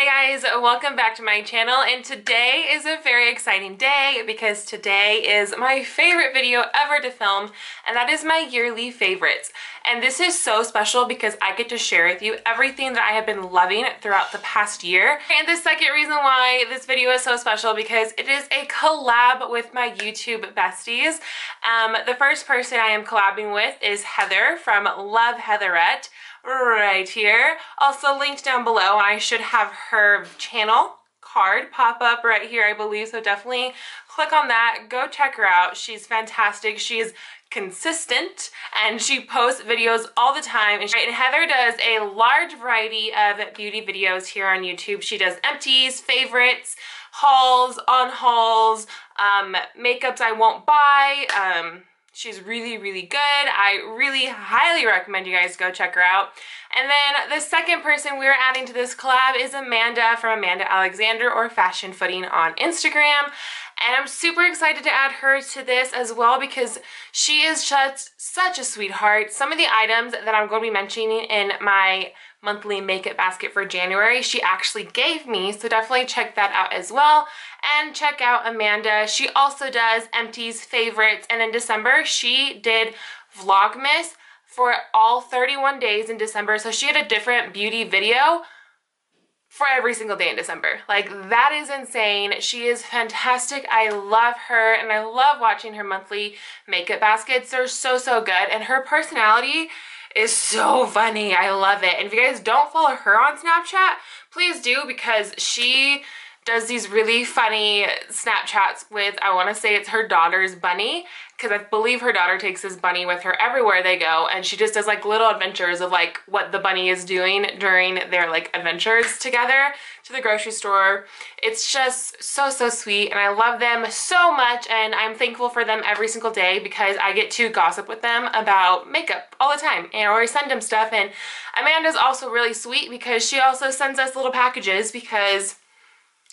Hi guys, welcome back to my channel, and today is a very exciting day because today is my favorite video ever to film, and that is my yearly favorites. And this is so special because I get to share with you everything that I have been loving throughout the past year. And the second reason why this video is so special because it is a collab with my YouTube besties. The first person I am collabing with is Heather from Loveheatherette, right here, also linked down below, and I should have her channel card pop up right here, I believe, so definitely click on that, go check her out. She's fantastic, she's consistent, and she posts videos all the time. And Heather does a large variety of beauty videos here on YouTube. She does empties, favorites, hauls, on hauls, makeups I won't buy. She's really, really good. I really highly recommend you guys go check her out. And then the second person we're adding to this collab is Amanda from Amanda Alexander, or Fashion Footing on Instagram. And I'm super excited to add her to this as well because she is just such a sweetheart. Some of the items that I'm going to be mentioning in my monthly makeup basket for January, she actually gave me, so definitely check that out as well. And check out Amanda. She also does empties, favorites, and in December she did Vlogmas for all 31 days in December. So she had a different beauty video for every single day in December. Like, that is insane. She is fantastic. I love her, and I love watching her monthly makeup baskets. They're so, so good, and her personality is so funny. I love it. And if you guys don't follow her on Snapchat, please do, because she does these really funny Snapchats with, I want to say it's her daughter's bunny, because I believe her daughter takes this bunny with her everywhere they go, and she just does like little adventures of like what the bunny is doing during their like adventures together to the grocery store. It's just so, so sweet, and I love them so much, and I'm thankful for them every single day because I get to gossip with them about makeup all the time, and or I send them stuff. And Amanda's also really sweet because she also sends us little packages because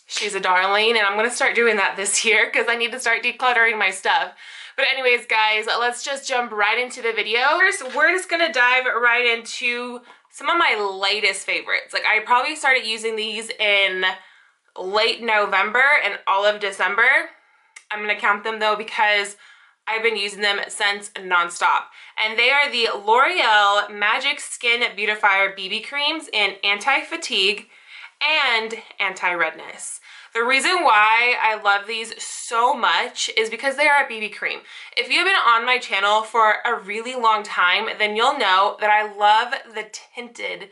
she's a darling, and I'm going to start doing that this year because I need to start decluttering my stuff. But anyways, guys, let's just jump right into the video. First, we're just going to dive right into some of my latest favorites. Like, I probably started using these in late November and all of December. I'm going to count them, though, because I've been using them since nonstop. And they are the L'Oreal Magic Skin Beautifier BB Creams in Anti-Fatigue and Anti-Redness. The reason why I love these so much is because they are a BB cream. If you've been on my channel for a really long time, then you'll know that I love the tinted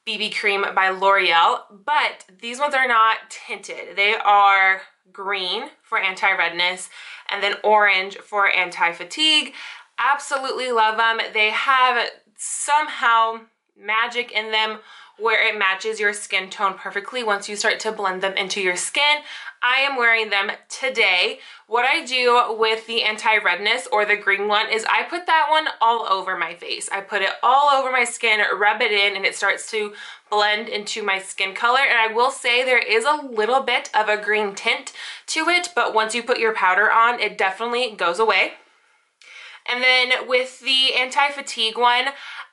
BB cream by L'Oreal, but these ones are not tinted. They are green for anti-redness and then orange for anti-fatigue. Absolutely love them. They have somehow magic in them where it matches your skin tone perfectly once you start to blend them into your skin. I am wearing them today. What I do with the anti-redness, or the green one, is I put that one all over my face. I put it all over my skin, rub it in, and it starts to blend into my skin color. And I will say there is a little bit of a green tint to it, but once you put your powder on, it definitely goes away. And then with the anti-fatigue one,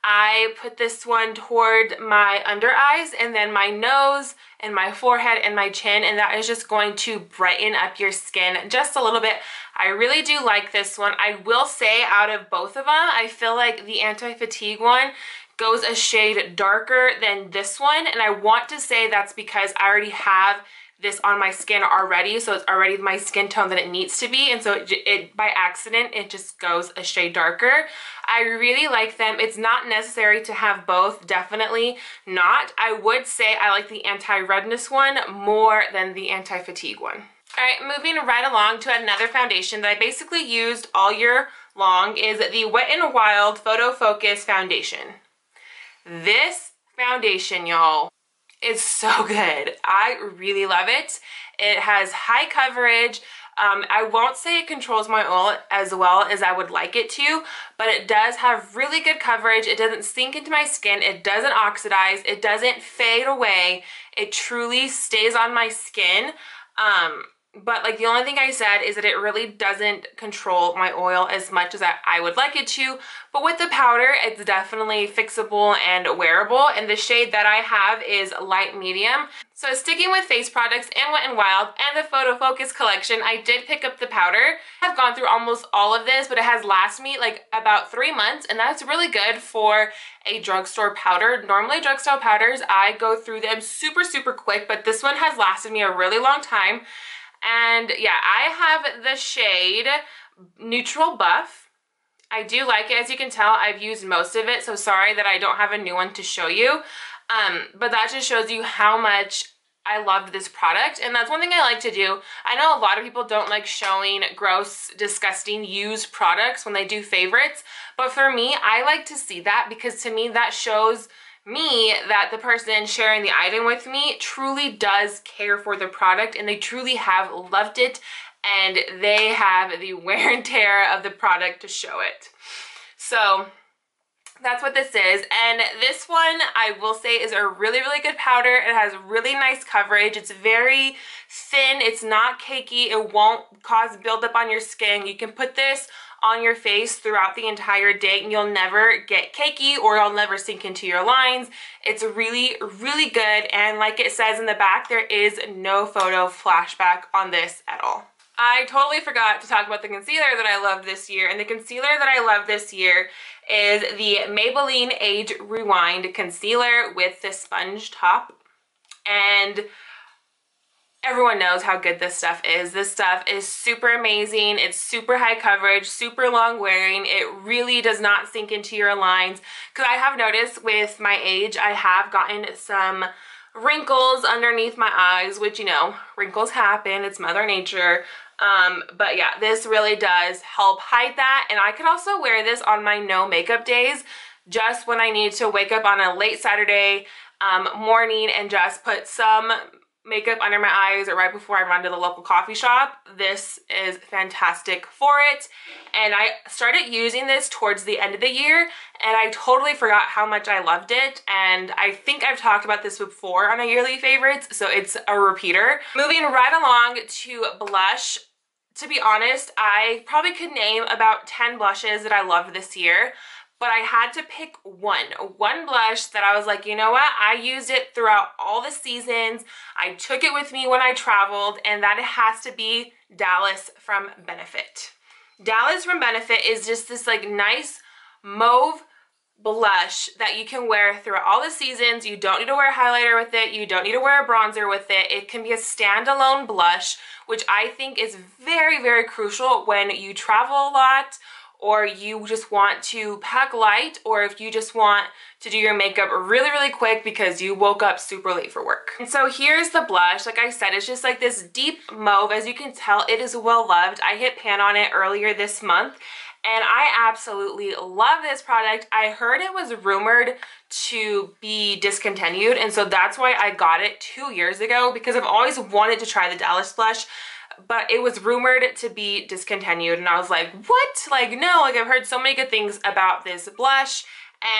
I put this one toward my under eyes and then my nose and my forehead and my chin, and that is just going to brighten up your skin just a little bit. I really do like this one. I will say, out of both of them, I feel like the anti-fatigue one goes a shade darker than this one, and I want to say that's because I already have this on my skin already, so it's already my skin tone that it needs to be, and so it by accident it just goes a shade darker. I really like them. It's not necessary to have both, definitely not. I would say I like the anti-redness one more than the anti-fatigue one. Alright, moving right along to another foundation that I basically used all year long is the Wet n Wild Photo Focus Foundation. This foundation, y'all, is so good. I really love it. It has high coverage. I won't say it controls my oil as well as I would like it to, but it does have really good coverage. It doesn't sink into my skin. It doesn't oxidize. It doesn't fade away. It truly stays on my skin. but like the only thing I said is that it really doesn't control my oil as much as I would like it to. But with the powder, it's definitely fixable and wearable, and the shade that I have is light medium. So sticking with face products and Wet n Wild and the Photo Focus collection, I did pick up the powder. I've gone through almost all of this, but it has lasted me like about 3 months, and that's really good for a drugstore powder. Normally drugstore powders, I go through them super quick, but this one has lasted me a really long time. And yeah, I have the shade Neutral Buff. I do like it. As you can tell, I've used most of it, so sorry that I don't have a new one to show you. But that just shows you how much I loved this product, and that's one thing I like to do. I know a lot of people don't like showing gross, disgusting, used products when they do favorites, but for me, I like to see that because to me, that shows me that the person sharing the item with me truly does care for the product and they truly have loved it and they have the wear and tear of the product to show it. So that's what this is, and this one I will say is a really good powder. It has really nice coverage. It's very thin, it's not cakey, it won't cause buildup on your skin. You can put this on your face throughout the entire day and you'll never get cakey or it'll never sink into your lines. It's really good, and like it says in the back, there is no photo flashback on this at all. I totally forgot to talk about the concealer that I loved this year, and the concealer that I love this year is the Maybelline Age Rewind Concealer with the sponge top. And everyone knows how good this stuff is. This stuff is super amazing. It's super high coverage, super long wearing. It really does not sink into your lines. Because I have noticed with my age, I have gotten some wrinkles underneath my eyes, which, you know, wrinkles happen. It's Mother Nature. But yeah, this really does help hide that. And I could also wear this on my no makeup days, just when I need to wake up on a late Saturday morning and just put some makeup under my eyes or right before I run to the local coffee shop. This is fantastic for it. And I started using this towards the end of the year and I totally forgot how much I loved it. And I think I've talked about this before on a yearly favorites, so it's a repeater. Moving right along to blush. To be honest, I probably could name about 10 blushes that I loved this year, but I had to pick one blush that I was like, you know what? I used it throughout all the seasons. I took it with me when I traveled, and that has to be Dallas from Benefit. Dallas from Benefit is just this like nice mauve blush that you can wear throughout all the seasons. You don't need to wear a highlighter with it. You don't need to wear a bronzer with it. It can be a standalone blush, which I think is very crucial when you travel a lot, or you just want to pack light, or if you just want to do your makeup really quick because you woke up super late for work. And so here's the blush. Like I said, it's just like this deep mauve. As you can tell, it is well loved. I hit pan on it earlier this month, and I absolutely love this product. I heard it was rumored to be discontinued, and so that's why I got it 2 years ago, because I've always wanted to try the Dallas blush, but it was rumored to be discontinued, and I was like, what? Like, no, like I've heard so many good things about this blush,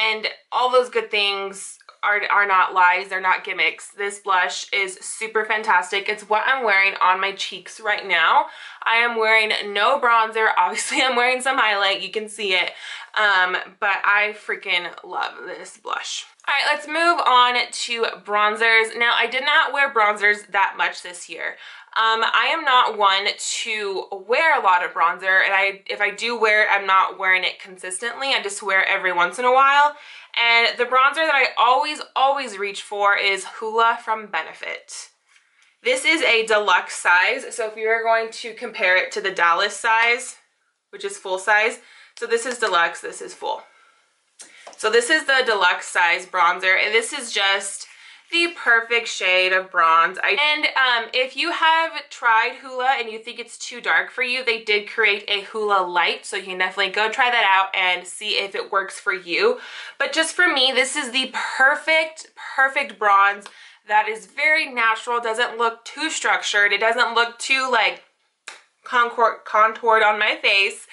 and all those good things are not lies, they're not gimmicks. This blush is super fantastic. It's what I'm wearing on my cheeks right now. I am wearing no bronzer. Obviously, I'm wearing some highlight. You can see it. But I freaking love this blush. All right, let's move on to bronzers. Now, I did not wear bronzers that much this year. I am not one to wear a lot of bronzer, and if I do wear it, I'm not wearing it consistently. I just wear it every once in a while. And the bronzer that I always reach for is Hoola from Benefit. This is a deluxe size, so if you're going to compare it to the Dallas size, which is full size, so this is deluxe, this is full. So this is the deluxe size bronzer, and this is just the perfect shade of bronze. If you have tried Hoola and you think it's too dark for you, they did create a Hoola light, so you can definitely go try that out and see if it works for you. But just for me, this is the perfect bronze that is very natural, doesn't look too structured, it doesn't look too like contoured on my face.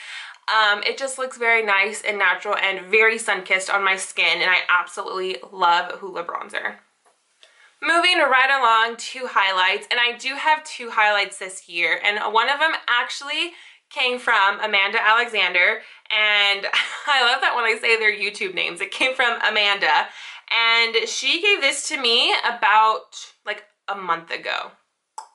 It just looks very nice and natural and very sun-kissed on my skin, and I absolutely love Hoola bronzer. Moving right along to highlights, and I do have 2 highlights this year, and one of them actually came from Amanda Alexander, and I love that when I say their YouTube names. It came from Amanda, and she gave this to me about like a month ago.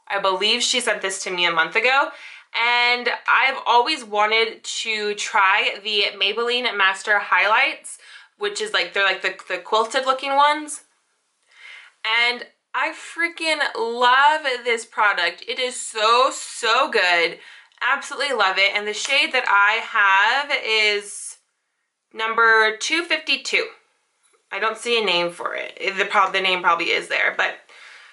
I believe she sent this to me a month ago, and I've always wanted to try the Maybelline Master Highlights, which is like, they're like the quilted looking ones. And I freaking love this product. It is so, so good. Absolutely love it. And the shade that I have is number 252. I don't see a name for it. The name probably is there, but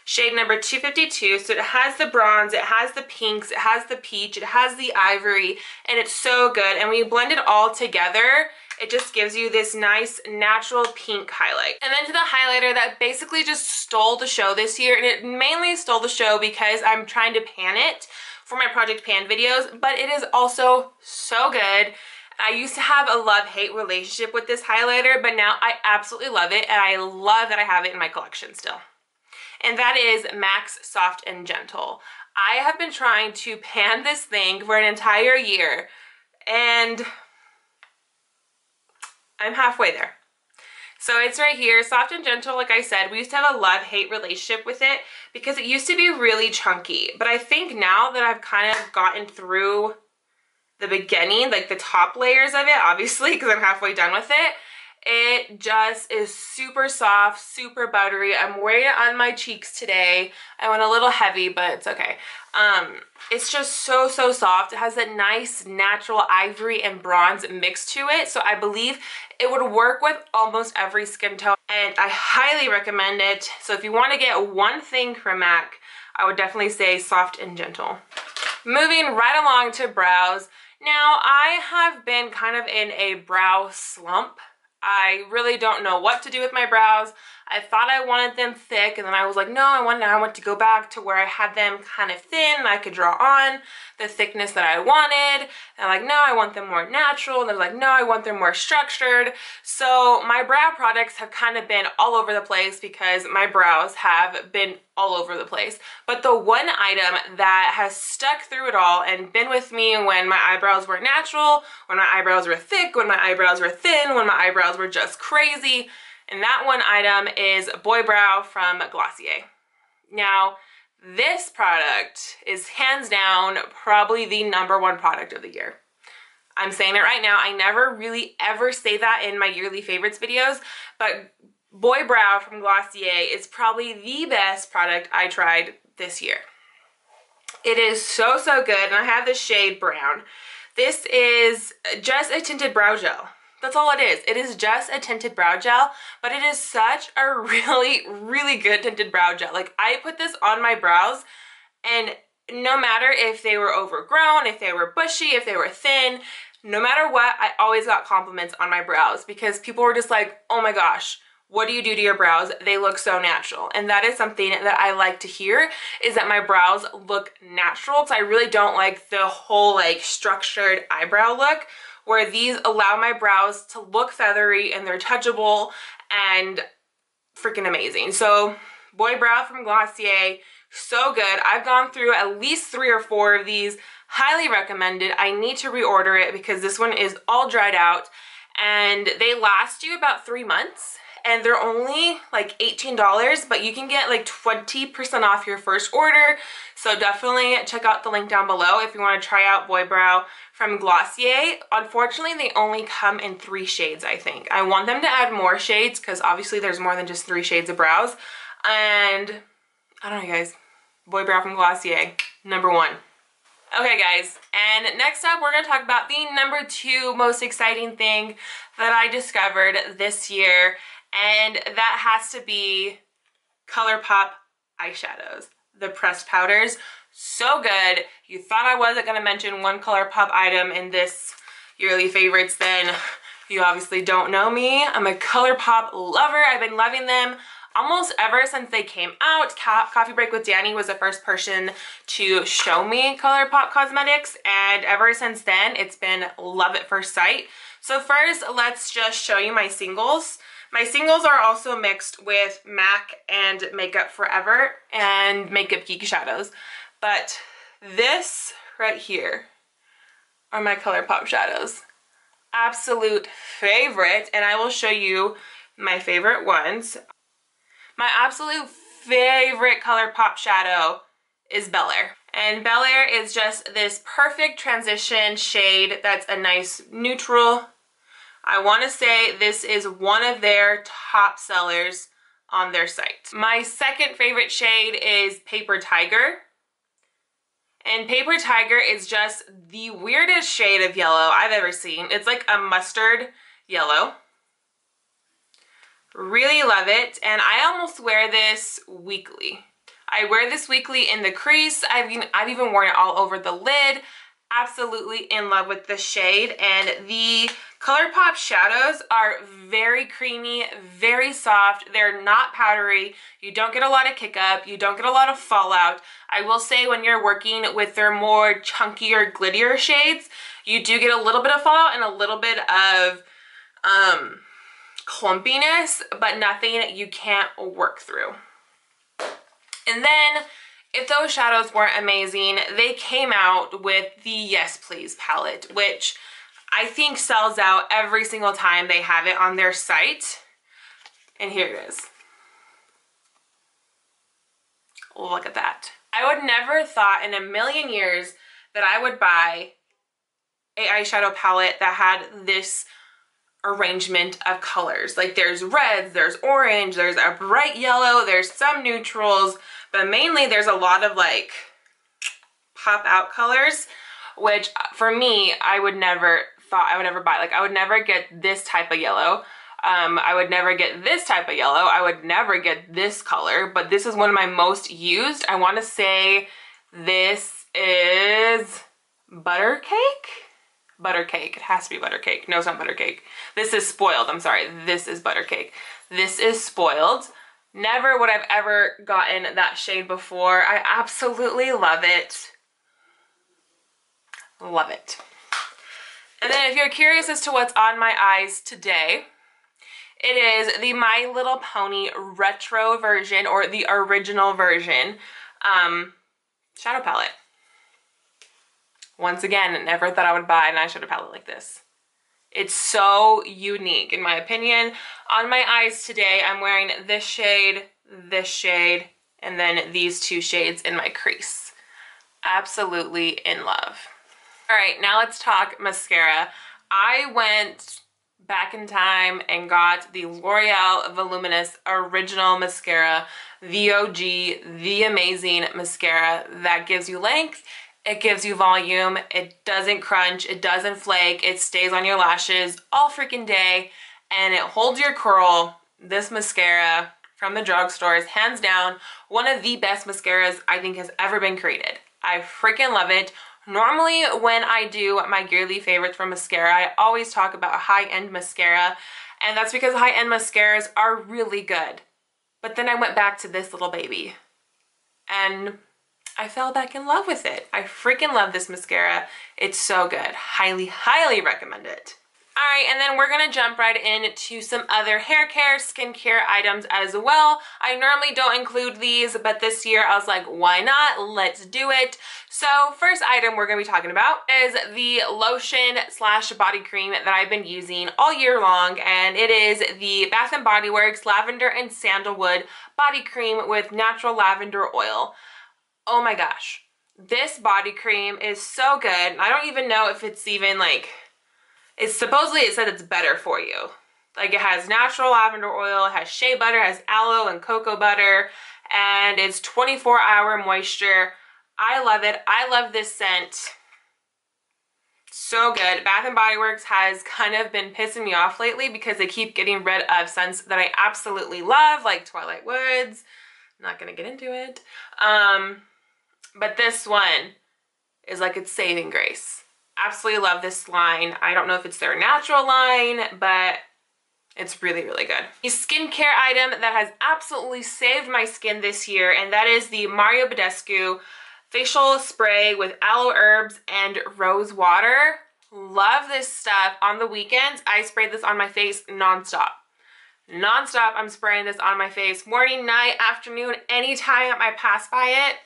shade number 252. So it has the bronze, it has the pinks, it has the peach, it has the ivory, and it's so good. And when you blend it all together, it just gives you this nice natural pink highlight. And then to the highlighter that basically just stole the show this year, and it mainly stole the show because I'm trying to pan it for my Project Pan videos, but it is also so good. I used to have a love-hate relationship with this highlighter, but now I absolutely love it, and I love that I have it in my collection still. And that is MAC's Soft and Gentle. I have been trying to pan this thing for an entire year, and I'm halfway there. So it's right here, Soft and Gentle. Like I said, we used to have a love-hate relationship with it because it used to be really chunky. But I think now that I've kind of gotten through the beginning, like the top layers of it, obviously, because I'm halfway done with it, it just is super soft, super buttery. I'm wearing it on my cheeks today. I went a little heavy, but it's okay. It's just so, so soft. It has that nice natural ivory and bronze mix to it. So I believe it would work with almost every skin tone, and I highly recommend it. So if you want to get one thing from MAC, I would definitely say Soft and Gentle. Moving right along to brows. Now, I have been kind of in a brow slump. I really don't know what to do with my brows. I thought I wanted them thick, and then I was like, no, I want to go back to where I had them kind of thin and I could draw on the thickness that I wanted. And I'm like, no, I want them more natural. And they're like, no, I want them more structured. So my brow products have kind of been all over the place because my brows have been all over the place. But the one item that has stuck through it all and been with me when my eyebrows were natural, when my eyebrows were thick, when my eyebrows were thin, when my eyebrows were just crazy, and that one item is Boy Brow from Glossier. Now, this product is hands down probably the #1 product of the year. I'm saying it right now. I never really ever say that in my yearly favorites videos, but Boy Brow from Glossier is probably the best product I tried this year. It is so, so good, and I have the shade Brown. This is just a tinted brow gel. That's all it is. It is just a tinted brow gel, but it is such a really, really good tinted brow gel. Like, I put this on my brows, and no matter if they were overgrown, if they were bushy, if they were thin, no matter what, I always got compliments on my brows because people were just like, oh my gosh, what do you do to your brows? They look so natural. And that is something that I like to hear, is that my brows look natural. So I really don't like the whole like structured eyebrow look, where these allow my brows to look feathery and they're touchable and freaking amazing. So Boy Brow from Glossier, so good. I've gone through at least 3 or 4 of these. Highly recommended. I need to reorder it because this one is all dried out, and they last you about 3 months. And they're only like $18, but you can get like 20% off your first order. So definitely check out the link down below if you want to try out Boy Brow from Glossier. Unfortunately, they only come in 3 shades, I think. I want them to add more shades because obviously there's more than just 3 shades of brows. And I don't know, guys. Boy Brow from Glossier, #1. Okay, guys, and next up we're going to talk about the #2 most exciting thing that I discovered this year, and that has to be Colourpop eyeshadows, the pressed powders. So good. You thought I wasn't going to mention one Colourpop item in this yearly favorites, then you obviously don't know me. I'm a Colourpop lover. I've been loving them almost ever since they came out. Coffee Break with Danny was the first person to show me Colourpop cosmetics, and ever since then it's been love at first sight. So first, let's just show you my singles. My singles are also mixed with MAC and Makeup Forever and Makeup Geek shadows. But this right here are my Colourpop shadows. Absolute favorite, and I will show you my favorite ones. My absolute favorite Colourpop shadow is Bel Air. And Bel Air is just this perfect transition shade that's a nice neutral. I want to say this is one of their top sellers on their site. My second favorite shade is Paper Tiger. And Paper Tiger is just the weirdest shade of yellow I've ever seen. It's like a mustard yellow. Really love it, and I almost wear this weekly. I wear this weekly in the crease. I've even worn it all over the lid. Absolutely in love with the shade, and the Colourpop shadows are very creamy, very soft. They're not powdery. You don't get a lot of kick up. You don't get a lot of fallout. I will say when you're working with their more chunkier, glittier shades, you do get a little bit of fallout and a little bit of clumpiness, but nothing you can't work through. And then, if those shadows weren't amazing, they came out with the Yes Please palette, which I think sells out every single time they have it on their site. And here it is. Look at that. I would never thought in a million years that I would buy an eyeshadow palette that had this arrangement of colors. Like there's reds, there's orange, there's a bright yellow, there's some neutrals, but mainly there's a lot of like pop out colors, which for me, I would never thought I would ever buy. Like I would never get this type of yellow. I would never get this type of yellow. I would never get this color, but this is one of my most used. I want to say this is Buttercake? Buttercake. It has to be Buttercake. No, it's not Buttercake. This is Spoiled. I'm sorry. This is Buttercake. This is Spoiled. Never would I've ever gotten that shade before. I absolutely love it. Love it. And then if you're curious as to what's on my eyes today, it is the My Little Pony retro version, or the original version, shadow palette. Once again, never thought I would buy an eyeshadow palette like this. It's so unique, in my opinion. On my eyes today, I'm wearing this shade, and then these two shades in my crease. Absolutely in love. All right, now let's talk mascara. I went back in time and got the L'Oreal Voluminous Original Mascara, the OG, the amazing mascara that gives you length. It gives you volume, it doesn't crunch, it doesn't flake, it stays on your lashes all freaking day, and it holds your curl. This mascara from the drugstore is hands down one of the best mascaras I think has ever been created. I freaking love it. Normally when I do my yearly favorites for mascara, I always talk about high-end mascara, and that's because high-end mascaras are really good. But then I went back to this little baby, and I fell back in love with it. I freaking love this mascara. It's so good. Highly, highly recommend it. All right, and then we're gonna jump right into some other hair care, skincare items as well. I normally don't include these, but this year I was like, why not? Let's do it. So first item we're gonna be talking about is the lotion slash body cream that I've been using all year long, and it is the Bath & Body Works Lavender and Sandalwood Body Cream with natural lavender oil. Oh my gosh, this body cream is so good. I don't even know if it's even like, supposedly it said it's better for you. Like it has natural lavender oil, it has shea butter, it has aloe and cocoa butter, and it's 24-hour moisture. I love it. I love this scent. So good. Bath & Body Works has kind of been pissing me off lately because they keep getting rid of scents that I absolutely love, like Twilight Woods. I'm not gonna get into it. But this one is like its saving grace. Absolutely love this line. I don't know if it's their natural line, but it's really, really good. A skincare item that has absolutely saved my skin this year, and that is the Mario Badescu facial spray with aloe herbs and rose water. Love this stuff. On the weekends, I spray this on my face nonstop. Non-stop, I'm spraying this on my face. Morning, night, afternoon, anytime I pass by it,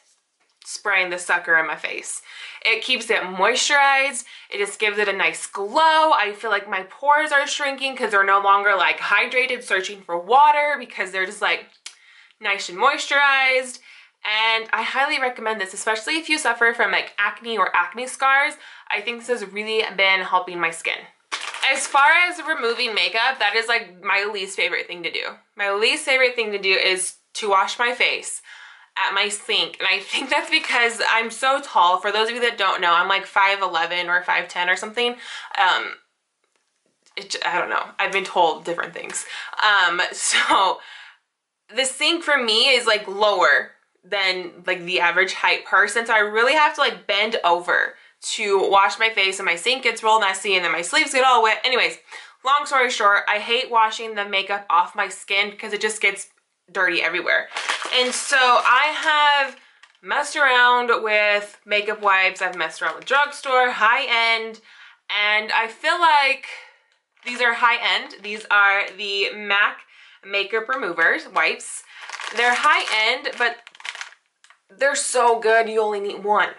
spraying this sucker in my face. It keeps it moisturized. It just gives it a nice glow. I feel like my pores are shrinking because they're no longer like hydrated, searching for water, because they're just like nice and moisturized. And I highly recommend this, especially if you suffer from like acne or acne scars. I think this has really been helping my skin. As far as removing makeup, that is like my least favorite thing to do. My least favorite thing to do is to wash my face at my sink. And I think that's because I'm so tall. For those of you that don't know, I'm like 5'11" or 5'10" or something. I don't know. I've been told different things. So the sink for me is like lower than like the average height person. So I really have to like bend over to wash my face, and my sink gets real messy and then my sleeves get all wet. Anyways, long story short, I hate washing the makeup off my skin because it just gets dirty everywhere. And so I have messed around with makeup wipes. I've messed around with drugstore, high-end, and I feel like these are high-end. These are the MAC makeup removers wipes. They're high-end, but they're so good you only need one.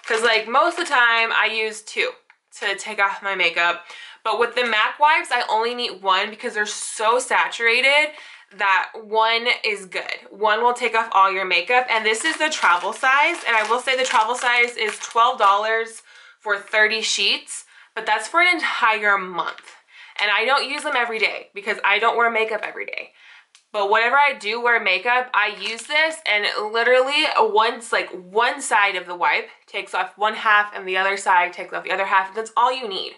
Because like most of the time I use two to take off my makeup. But with the MAC wipes, I only need one because they're so saturated that one is good. One will take off all your makeup, and this is the travel size. And I will say the travel size is $12 for 30 sheets, but that's for an entire month. And I don't use them every day because I don't wear makeup every day. But whenever I do wear makeup, I use this, and literally once like one side of the wipe takes off one half and the other side takes off the other half. That's all you need.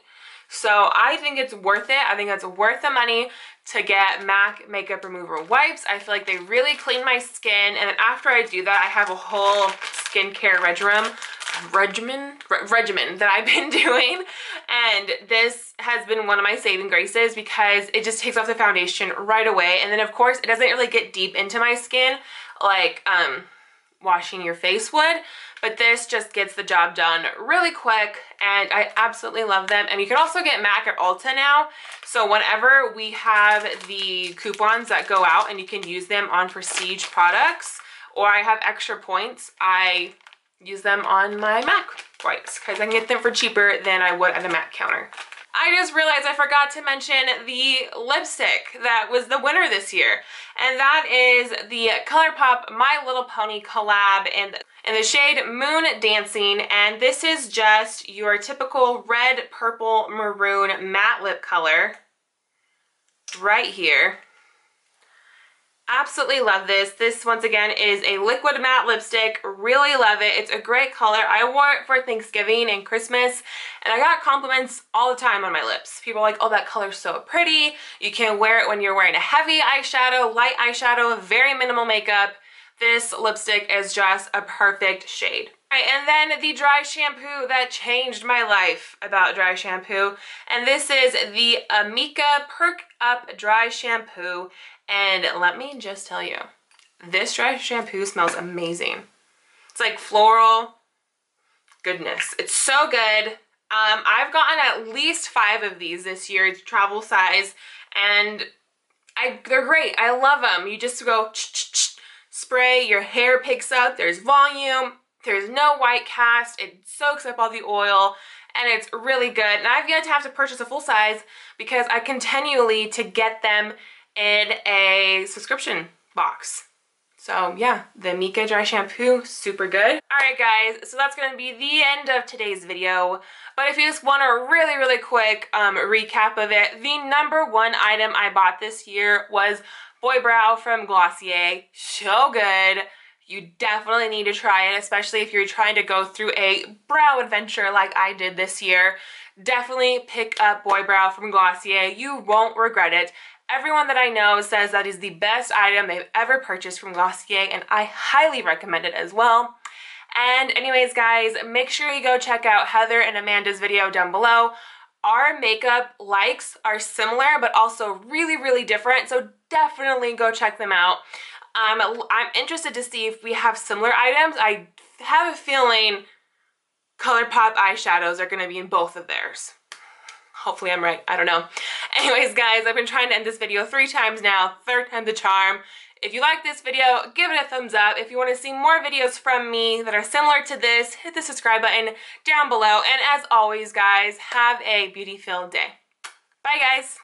So I think it's worth it. I think it's worth the money to get MAC makeup remover wipes. I feel like they really clean my skin, and then after I do that, I have a whole skincare regimen that I've been doing, and this has been one of my saving graces because it just takes off the foundation right away. And then of course it doesn't really get deep into my skin like washing your face would, but this just gets the job done really quick, and I absolutely love them. And you can also get MAC at Ulta now, so whenever we have the coupons that go out and you can use them on prestige products, or I have extra points, I use them on my MAC wipes because I can get them for cheaper than I would at a MAC counter. I just realized I forgot to mention the lipstick that was the winner this year, and that is the Colourpop My Little Pony collab in the shade Moon Dancing, and this is just your typical red, purple, maroon matte lip color right here. Absolutely love this. This, once again, is a liquid matte lipstick. Really love it. It's a great color. I wore it for Thanksgiving and Christmas, and I got compliments all the time on my lips. People are like, oh, that color's so pretty. You can wear it when you're wearing a heavy eyeshadow, light eyeshadow, very minimal makeup. This lipstick is just a perfect shade. All right, and then the dry shampoo that changed my life about dry shampoo, and this is the Amiee Perk Up Dry Shampoo. And let me just tell you, this dry shampoo smells amazing. It's like floral goodness. It's so good. I've gotten at least 5 of these this year. It's travel size, and they're great. I love them. You just go spray, your hair picks up, there's volume, there's no white cast, it soaks up all the oil, and it's really good. And I've yet to have to purchase a full size because I continually to get them in a subscription box. So yeah, the Amiee dry shampoo, super good. All right guys, so that's gonna be the end of today's video. But if you just want a really quick recap of it, the #1 item I bought this year was Boy Brow from Glossier. So good. You definitely need to try it, especially if you're trying to go through a brow adventure like I did this year. Definitely pick up Boy Brow from Glossier. You won't regret it. Everyone that I know says that is the best item they've ever purchased from Glossier, and I highly recommend it as well. And anyways guys, make sure you go check out Heather and Amanda's video down below. Our makeup likes are similar but also really different, so definitely go check them out. I'm interested to see if we have similar items. I have a feeling Colourpop eyeshadows are going to be in both of theirs. Hopefully I'm right, I don't know. Anyways guys, I've been trying to end this video 3 times now, 3rd time's the charm. If you like this video, give it a thumbs up. If you want to see more videos from me that are similar to this, hit the subscribe button down below. And as always guys, have a beauty-filled day. Bye guys!